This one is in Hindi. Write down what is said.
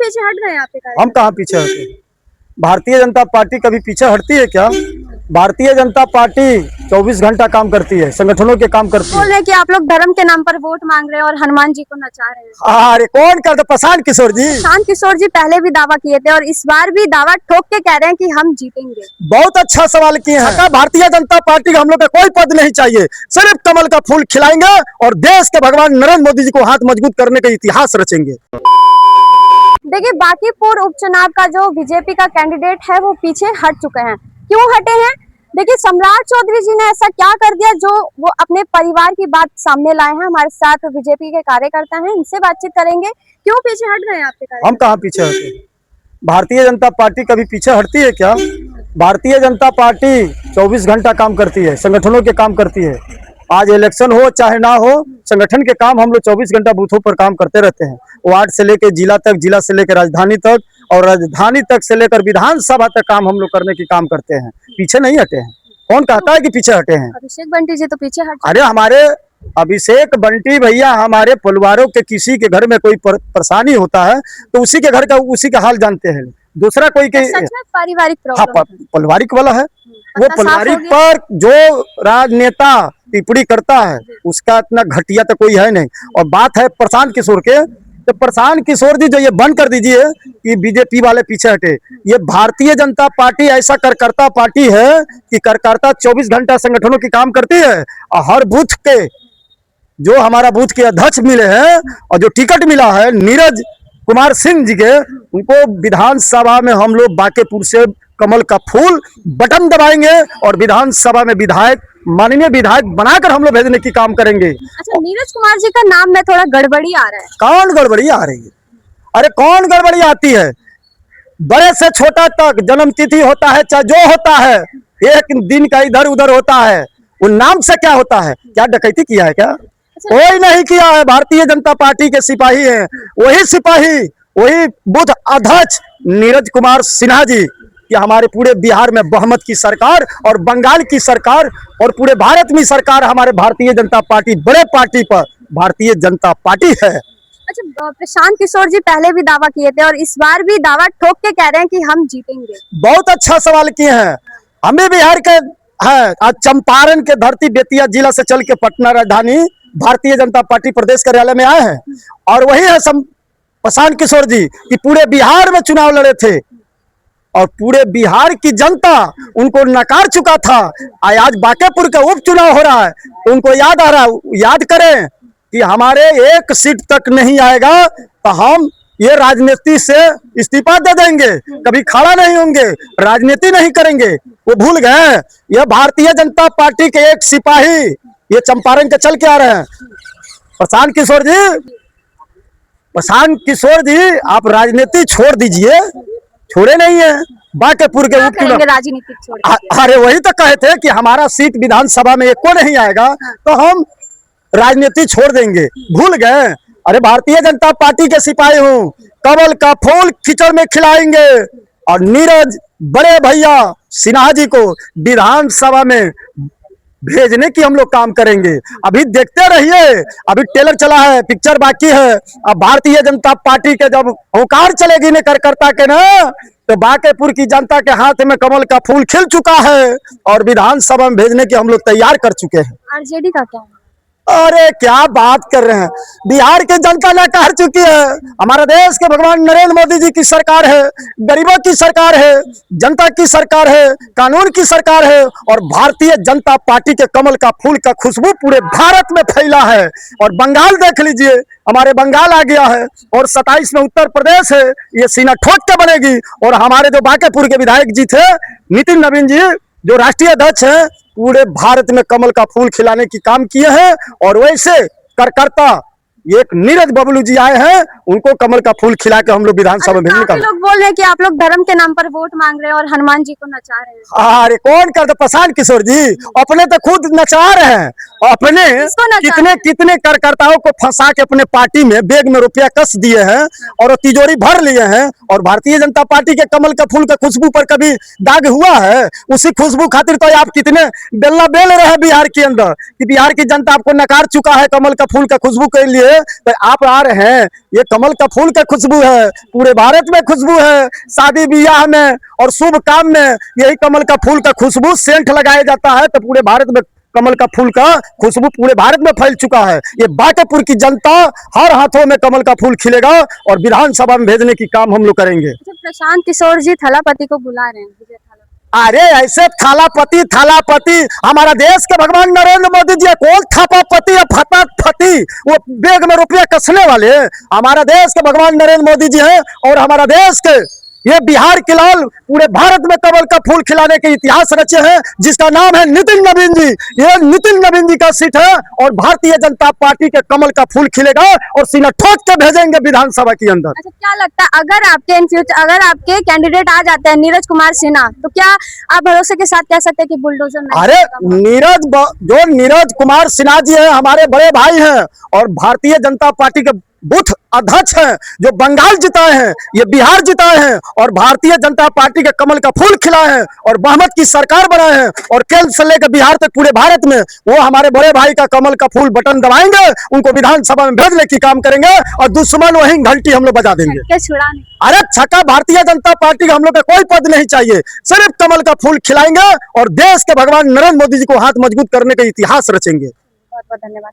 पीछे हट गए आपके हम कहाँ पीछे हटे? भारतीय जनता पार्टी कभी पीछे हटती है क्या? भारतीय जनता पार्टी 24 घंटा काम करती है, संगठनों के काम करती बोल है। रहे हैं कि आप लोग धर्म के नाम पर वोट मांग रहे हैं और हनुमान जी को नचा रहे हैं। अरे कौन करता? प्रशांत किशोर जी। प्रशांत किशोर जी पहले भी दावा किए थे और इस बार भी दावा ठोक के कह रहे हैं कि हम जीतेंगे। बहुत अच्छा सवाल किए हैं। भारतीय जनता पार्टी का हम लोग का कोई पद नहीं चाहिए, सिर्फ कमल का फूल खिलाएंगे और देश के भगवान नरेंद्र मोदी जी को हाथ मजबूत करने का इतिहास रचेंगे। देखिए, बांकीपुर उपचुनाव का जो बीजेपी का कैंडिडेट है वो पीछे हट चुके हैं। क्यों हटे हैं? देखिए, सम्राट चौधरी जी ने ऐसा क्या कर दिया जो वो अपने परिवार की बात सामने लाए हैं। हमारे साथ बीजेपी के कार्यकर्ता हैं, इनसे बातचीत करेंगे। क्यों पीछे हट गए आपके कार्यकर्ता? हम कहाँ पीछे हटे? भारतीय जनता पार्टी कभी पीछे हटती है क्या? भारतीय जनता पार्टी 24 घंटा काम करती है, संगठनों के काम करती है। आज इलेक्शन हो चाहे ना हो, संगठन के काम हम लोग 24 घंटा बूथों पर काम करते रहते हैं। वार्ड से लेकर जिला तक, जिला से लेकर राजधानी तक और राजधानी तक से लेकर विधानसभा तक काम हम लोग करने की काम करते हैं। पीछे नहीं हटे हैं। कौन कहता है कि पीछे हटे हैं? अभिषेक बंटी जी तो पीछे हट। अरे हमारे अभिषेक बंटी भैया, हमारे परिवारों के किसी के घर में कोई परेशानी होता है तो उसी के घर का उसी का हाल जानते हैं। दूसरा कोई के सच में पारिवारिक हाँ, प्रॉब्लम पारिवारिक वाला है। वो पता साफ पारिवारिक हो गया। पर जो राजनेता टिप्पणी करता है उसका इतना घटिया तो कोई है नहीं। और बात है प्रशांत किशोर के, तो प्रशांत किशोर जी जो ये बंद कर दीजिए कि बीजेपी वाले पीछे हटे। ये भारतीय जनता पार्टी ऐसा कार्यकर्ता पार्टी है कि कार्यकर्ता 24 घंटा संगठनों की काम करती है और हर बूथ के जो हमारा बूथ के अध्यक्ष मिले हैं और जो टिकट मिला है नीरज कुमार सिंह जी के, उनको विधानसभा में हम लोग बांकीपुर से कमल का फूल बटन दबाएंगे और विधानसभा में विधायक, माननीय विधायक बनाकर हम लोग भेजने की काम करेंगे। अच्छा, नीरज कुमार जी का नाम में थोड़ा गड़बड़ी आ रहा है। कौन गड़बड़ी आ रही है? अरे कौन गड़बड़ी आती है? बड़े से छोटा तक जन्म तिथि होता है, चाहे जो होता है, एक दिन का इधर उधर होता है। उन नाम से क्या होता है? क्या डकैती किया है क्या? कोई नहीं किया है। भारतीय जनता पार्टी के सिपाही हैं, वही सिपाही, वही बूथ अध्यक्ष नीरज कुमार सिन्हा जी कि हमारे पूरे बिहार में बहुमत की सरकार और बंगाल की सरकार और पूरे भारत में सरकार हमारे भारतीय जनता पार्टी, बड़े पार्टी पर भारतीय जनता पार्टी है। अच्छा, प्रशांत किशोर जी पहले भी दावा किए थे और इस बार भी दावा ठोक के कह रहे हैं कि हम जीतेंगे। बहुत अच्छा सवाल किए हैं। हमें बिहार के है, आज चंपारण के धरती बेतिया जिला से चल के पटना राजधानी भारतीय जनता पार्टी प्रदेश कार्यालय में आए हैं और वही है प्रशांत किशोर जी कि पूरे बिहार में चुनाव लड़े थे और पूरे बिहार की जनता उनको नकार चुका था। आज बांकीपुर का उपचुनाव हो रहा है तो उनको याद आ रहा है, याद करें कि हमारे एक सीट तक नहीं आएगा तो हम ये राजनीति से इस्तीफा दे देंगे, कभी खड़ा नहीं होंगे, राजनीति नहीं करेंगे। वो भूल गए। ये भारतीय जनता पार्टी के एक सिपाही ये चंपारण के चल के आ रहे हैं। प्रशांत किशोर जी, प्रशांत किशोर जी, आप राजनीति छोड़ दीजिए। छोड़े नहीं है बांकीपुर के उपचुनाव। राजनीतिक छोड़। अरे वही तो कहे थे कि हमारा सीट विधानसभा में एक को नहीं आएगा तो हम राजनीति छोड़ देंगे। भूल गए। अरे भारतीय जनता पार्टी के सिपाही हूँ, कमल का फूल कीचड़ में खिलाएंगे और नीरज बड़े भैया सिन्हा जी को विधानसभा में भेजने की हम लोग काम करेंगे। अभी देखते रहिए, अभी ट्रेलर चला है, पिक्चर बाकी है। अब भारतीय जनता पार्टी के जब हुंकार चलेगी न कार्यकर्ता के ना, तो बांकीपुर की जनता के हाथ में कमल का फूल खिल चुका है और विधानसभा में भेजने की हम लोग तैयार कर चुके हैं। आरजेडी का क्या है? अरे क्या बात कर रहे हैं? बिहार की जनता नकार चुकी है। हमारा देश के भगवान नरेंद्र मोदी जी की सरकार है, गरीबों की सरकार है, जनता की सरकार है, कानून की सरकार है और भारतीय जनता पार्टी के कमल का फूल का खुशबू पूरे भारत में फैला है। और बंगाल देख लीजिए, हमारे बंगाल आ गया है और 27 में उत्तर प्रदेश है, ये सीना ठोक के बनेगी। और हमारे जो बांकीपुर के विधायक जी थे नितिन नवीन जी, जो राष्ट्रीय अध्यक्ष हैं, पूरे भारत में कमल का फूल खिलाने की काम किए हैं। और वैसे कार्यकर्ता एक नीरज बबलू जी आए हैं, उनको कमल का फूल खिला के हम लोग विधानसभा में भेजने का। लोग बोल रहे हैं कि आप लोग धर्म के नाम पर वोट मांग रहे हैं और हनुमान जी को नचा रहे हैं। अरे कौन करता? प्रशांत किशोर जी अपने तो खुद नचा रहे हैं। अपने कितने कार्यकर्ताओं को फंसा के अपने पार्टी में बैग में रुपया कस दिए हैं और तिजोरी भर लिए हैं। और भारतीय जनता पार्टी के कमल का फूल का खुशबू पर कभी दाग हुआ है? उसी खुशबू खातिर तो आप कितने बेलना बेल रहे हैं बिहार के अंदर कि बिहार की जनता आपको नकार चुका है कमल का फूल का खुशबू के लिए। तो आप आ रहे हैं, ये कमल का फूल का खुशबू है, पूरे भारत में खुशबू है। शादी ब्याह में और शुभ काम में यही कमल का फूल का खुशबू सेंट लगाया जाता है, तो पूरे भारत में कमल का फूल का खुशबू पूरे भारत में फैल चुका है। ये बांकेपुर की जनता हर हाथों में कमल का फूल खिलेगा और विधानसभा में भेजने की काम हम लोग करेंगे। प्रशांत किशोर जी थलापति को बुला रहे हैं, विजय थालापति। अरे ऐसे थालापति हमारा देश के भगवान नरेंद्र मोदी जी कौन थापापति या फतापति, वो बैग में रुपया कसने वाले। हमारा देश के भगवान नरेंद्र मोदी जी हैं और हमारा देश के ये बिहार के लाल पूरे भारत में कमल का फूल खिलाने के इतिहास रचे हैं, जिसका नाम है नितिन नवीन जी। ये नितिन नवीन जी का सीट है और भारतीय जनता पार्टी के कमल का फूल खिलेगा और सीना ठोक के भेजेंगे विधानसभा के अंदर। अच्छा, क्या लगता है अगर आपके इन फ्यूचर अगर आपके कैंडिडेट आ जाते हैं नीरज कुमार सिन्हा, तो क्या आप भरोसे के साथ कह सकते हैं कि बुलडोजर नहीं अरे नीरज कुमार सिन्हा जी है, हमारे बड़े भाई हैं और भारतीय जनता पार्टी के बूथ अध्यक्ष हैं, जो बंगाल जिताए हैं, ये बिहार जिताए हैं और भारतीय जनता पार्टी के कमल का फूल खिलाए हैं और बहुमत की सरकार बनाए हैं और केंद्र से लेकर बिहार तक पूरे भारत में वो हमारे बड़े भाई का कमल का फूल बटन दबाएंगे, उनको विधानसभा में भेजने की काम करेंगे और दुश्मन वही घंटी हम लोग बजा देंगे। अरे छक्का, भारतीय जनता पार्टी का हम लोग का कोई पद नहीं चाहिए, सिर्फ कमल का फूल खिलाएंगे और देश के भगवान नरेंद्र मोदी जी को हाथ मजबूत करने का इतिहास रचेंगे। बहुत बहुत धन्यवाद।